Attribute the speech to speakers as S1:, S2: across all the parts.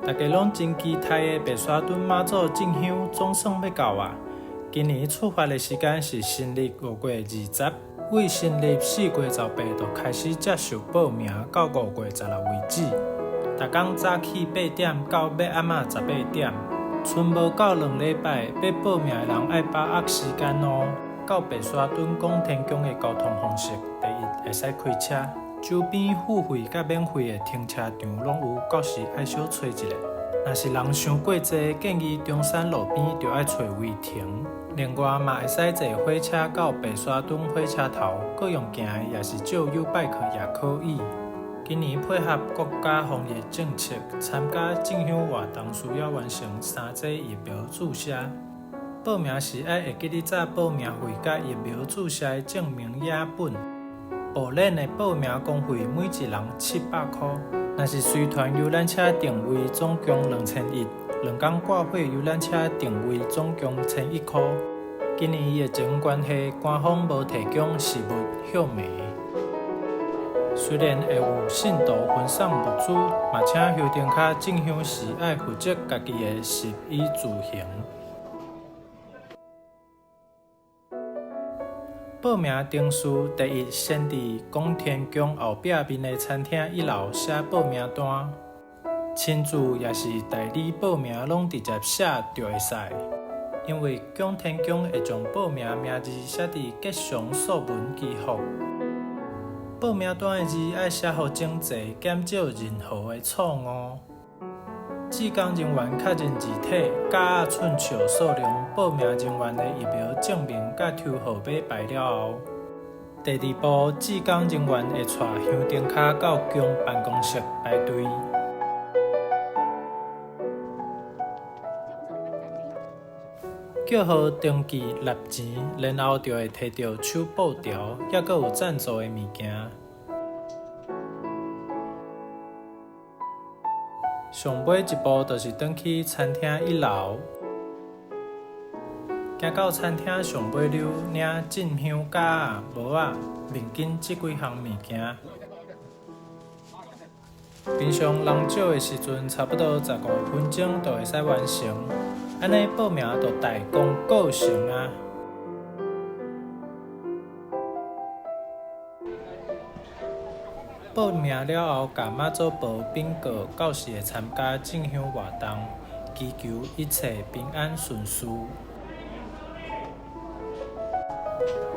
S1: 大家拢真期待的白沙屯妈祖进香总算要到啊！今年出发的时间是新历5月20，为新历4月18就开始接受报名，到5月16为止。逐天早起8点到要暗暝18点，剩无到2礼拜，要报名的人爱把握时间哦。到白沙屯广天宫的交通方式，第一会使开车，周边付费甲免费的停车场拢有，到时爱小找一下。若是人伤过济，建议中山路边就要找位停。另外嘛会使坐火车到白沙屯火车头，各用行的也是借 U-Bike 也可以。今年配合国家防疫政策，参加进香活动需要完成3剂疫苗注射。报名时爱会记日早报名费甲疫苗注射的证明影本。报练的报名公费每一人700块。若是随团游览车定位，总共2100；2天挂货游览车定位总共1100块。今年疫情关系，官方无提供实物票码。虽然会有信徒分送物资，嘛请修订卡进香时爱负责家己的食衣住行。报名程序：第一，先伫广天宫后壁面的餐厅1楼写报名单，亲自也是代理报名，拢直接写就会使。因为广天宫会将报名名字写伫吉祥素文记号。报名单的字爱写好整齐，减少任何的错误。志工人员确认字体、甲仔寸尺数量、报名人员的疫苗证明甲抽号码排了后，第二步，志工人员会带香灯卡到宫办公室排队。叫号登记纳钱，然后就会摕到手报条，还佫有赞助的物件。上尾一步就是转去餐厅1楼，行到餐厅上尾溜，领进香架、帽仔、面巾这几项物件。平常人少的时阵，差不多15分钟就会使完成。安尼报名就大功告成啊！报名了后，甲妈祖报禀告，到时会参加进香活动，祈求一切平安顺遂。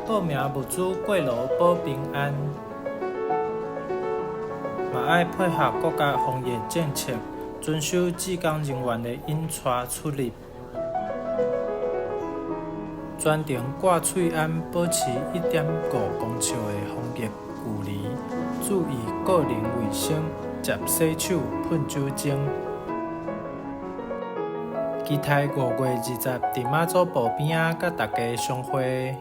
S1: 报名物资过路保平安，嘛爱配合国家防疫政策，遵守志工人员的引带出入。全程挂喙安，保持1.5公尺的防疫距离，注意个人卫生，接洗手、喷酒精。期待5月20伫妈祖埔边仔甲大家相会。